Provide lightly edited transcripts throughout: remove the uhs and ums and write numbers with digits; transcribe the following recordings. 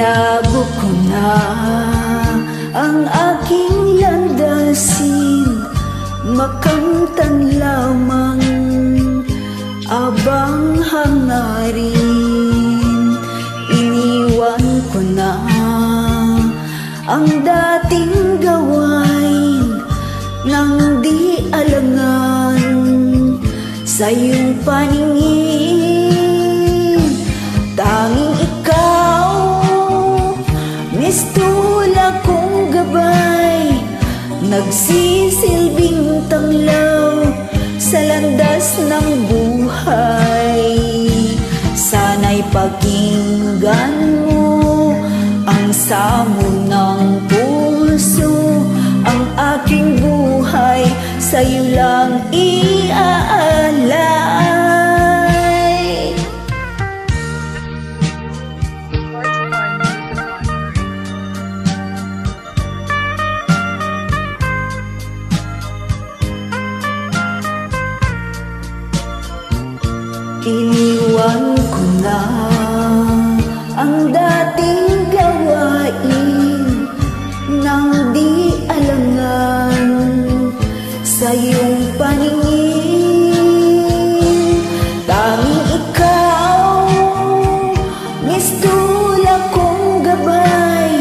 Binago ko na ang aking landasin, makamtan lamang abang hangarin. Iniwan ko na ang dating gawain nang di alangan sa iyong paningin. Tanging ikaw, mistula kong gabay, nagsisilbing tanglaw sa landas ng buhay. Sana'y pakinggan mo ang samo ng puso, ang aking buhay sa'yo lang iaalay. Iniwan ko na ang dating gawain nang di alangan sa iyong paningin. Tanging ikaw, mistula kong gabay,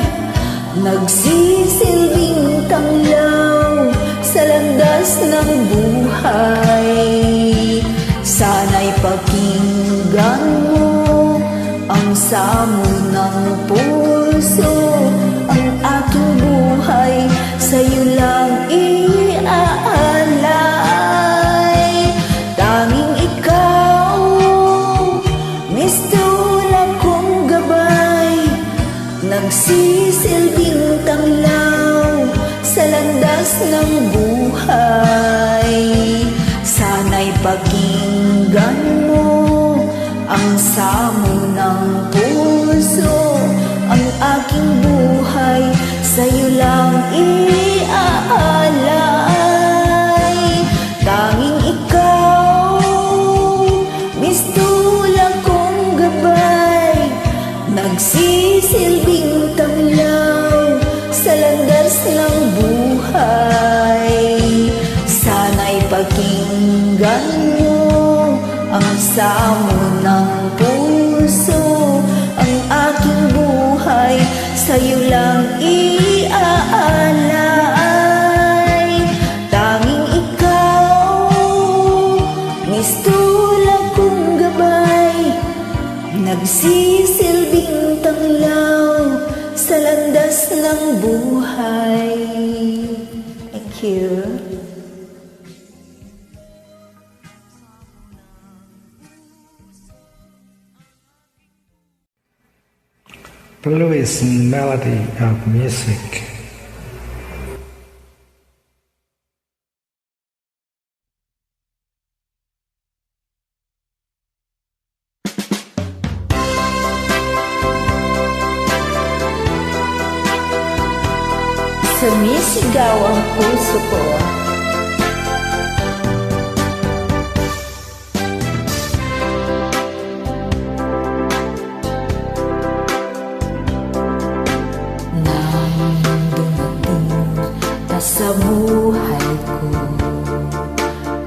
nagsisilbing tanglaw sa landas ng buhay. Sana'y pakinggan mo ang samo ng puso, ang aking buhay sa'yo lang iaalay. Tanging ikaw, mistula kong gabay, nagsisilbing tanglaw sa landas ng buhay. Sana'y pakinggan mo ang samo ng puso, ang aking buhay sa'yo lang iaalay. Tanging ikaw, mistula kong gabay, nagsisilbing tanglaw sa landas ng buhay. Sana'y pakinggan mo ang samo ng puso, ang aking buhay sa'yo lang iaalay. Tanging ikaw, mistula kong gabay, nagsisilbing tanglaw sa landas ng buhay. Thank you. Blues and melody of music. Sumisigaw ang puso ko, sa buhay ko.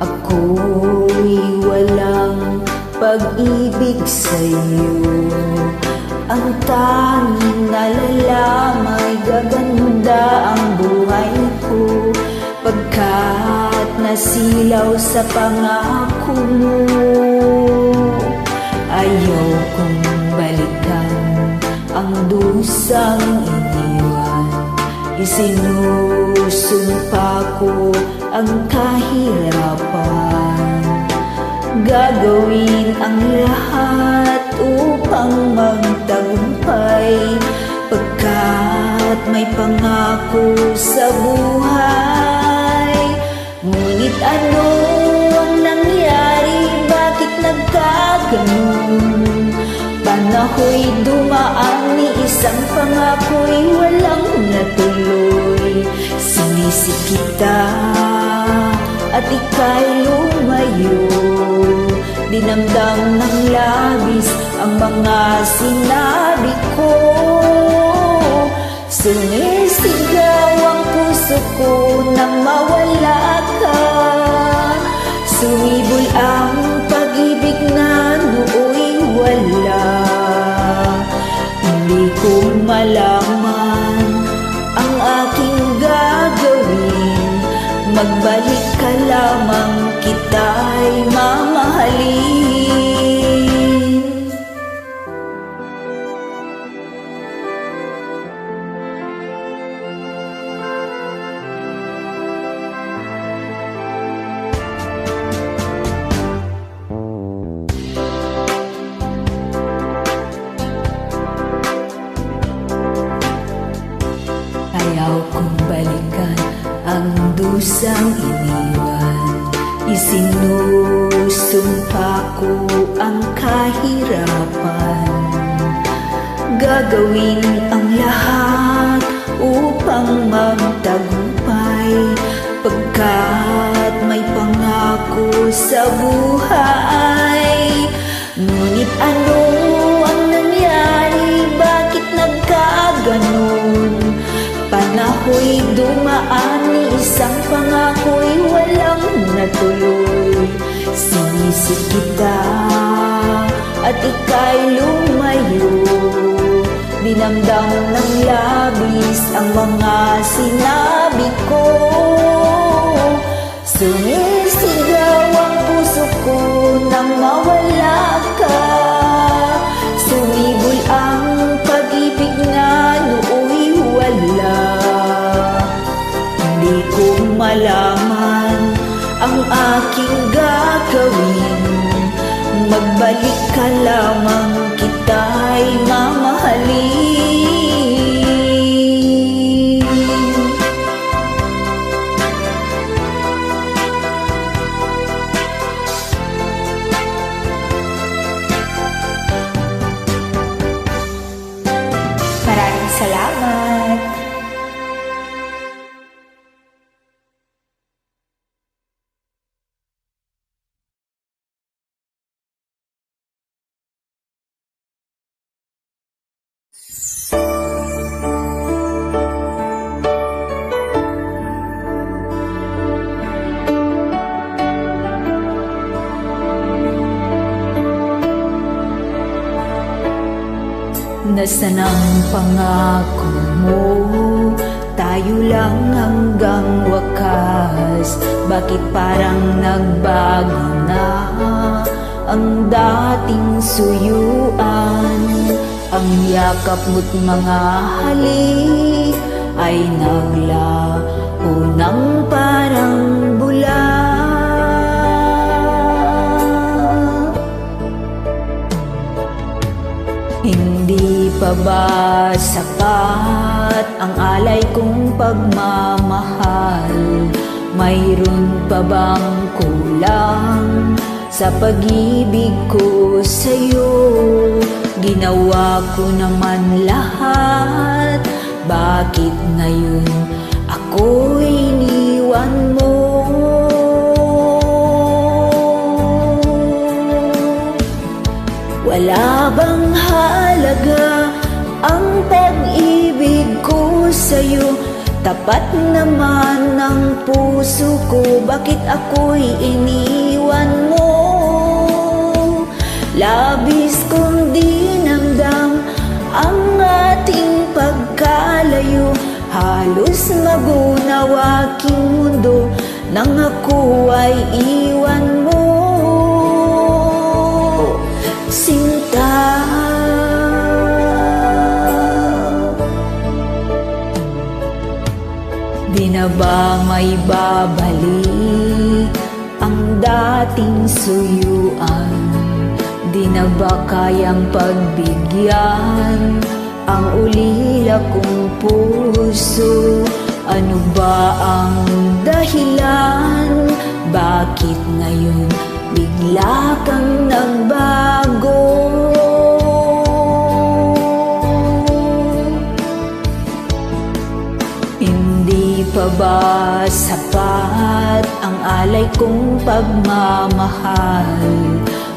Ako'y walang pag-ibig sa'yo. Ang tanging nalalamay gaganda ang buhay ko, pagkat nasilaw sa pangako mo. Ayaw kong balikan ang dusang iniwan. Isinusumpa ko ang kahirapan, gagawin ang lahat upang magtagumpay, pagkat may pangako sa buhay. Ngunit ano ang nangyari? Bakit nagkaganon? Panaho'y dumaan, ni isang pangako'y walang natuloy. Sinisi kita at ika'y lumayo, dinamdam ng labis ang mga sinabi ko. Sumisigaw ang puso ko nang mawala ka. Sumibol ang pag-ibig na nooy wala. Hindi ko malaman ang aking gagawin. Magbalik ka lamang, kita'y mamahalin. Ayaw kong balikan ang dusang iniwan. Isinusumpa ko ang kahirapan. Gagawin ang lahat upang magtagumpay, pagkat may pangako sa buhay. Ngunit ano ang nangyari? Bakit nagkaganon? Panaho'y dumaan, isang pangako'y walang natuloy. Sinisip kita at ika'y lumayo. Dinamdam ng labis ang mga sinabi ko. Sumisigaw ang puso ko nang mawala ka. Sumibol ang pag-ibig na nooy wala. Hindi ko malaman ang aking gagawin. Magbalik ka lamang, kita'y mamahalin. Maraming salamat. Nasaan ang pangako mo? Tayo lang hanggang wakas. Bakit parang nagbago na ang dating suyuan? Ang yakap mo't mga halik ay naglaho ng parang bula. Hindi pa ba sapat ang alay kong pagmamahal? Mayroon pa bang kulang sa pag-ibig ko sa'yo? Ginawa ko naman lahat, bakit ngayon ako'y iniwan mo? Wala bang halaga ang pag-ibig ko sa'yo? Tapat naman ang puso ko, bakit ako'y iniwan mo? Labis kong dinamdam ang ating pagkalayo. Halos magunaw aking mundo nang ako ay iwan mo. Sinta, di na ba may babalik ang dating suyuan? Di na ba kayang pagbigyan ang ulila kong puso? Ano ba ang dahilan? Bakit ngayon bigla kang nagbago? Hindi pa ba sapat ang alay kong pagmamahal?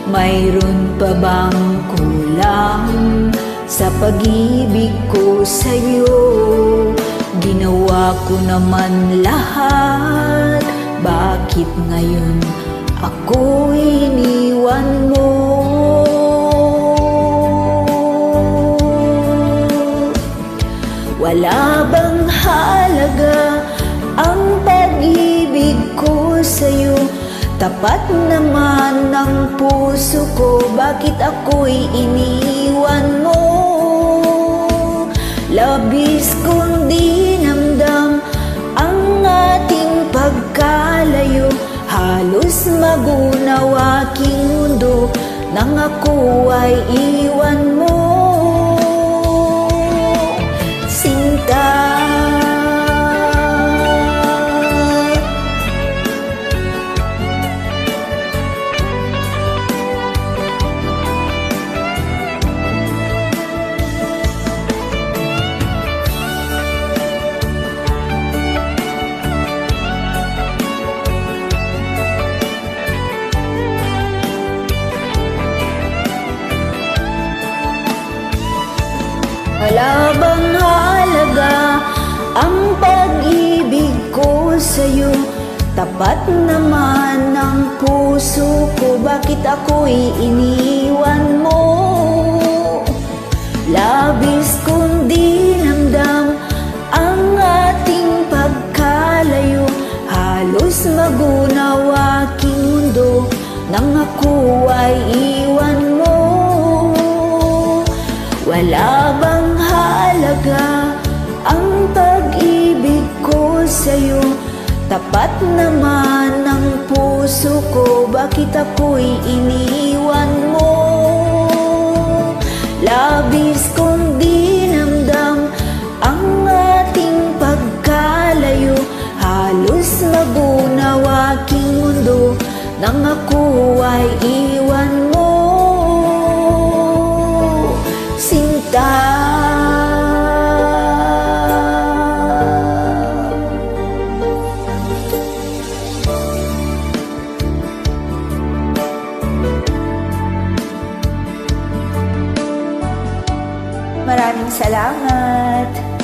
Mayroon pa bang kulang sa pag-ibig ko sa'yo? Ginawa ko naman lahat, bakit ngayon ako iniwan mo? Wala bang halaga ang pag-ibig ko sa'yo? Tapat naman ng puso ko, bakit ako'y iniwan mo? Labis kong dinamdam ang ating pagkalayo, halos magunaw aking mundo nang ako ay iwan mo. Sinta, wala bang halaga ang pag-ibig ko sa'yo? Tapat naman ng puso ko, bakit ako'y iniwan mo? Labis kong dinamdam ang ating pagkalayo, halos magunaw aking mundo nang ako ay iwan mo. Wala bang halaga ang pag-ibig ko sa'yo? Tapat naman ng puso ko, bakit ako'y iniwan mo? Labis kong dinamdam ang ating pagkalayo, halos magunaw aking mundo nang ako ay iwan mo. Sinta, maraming salamat.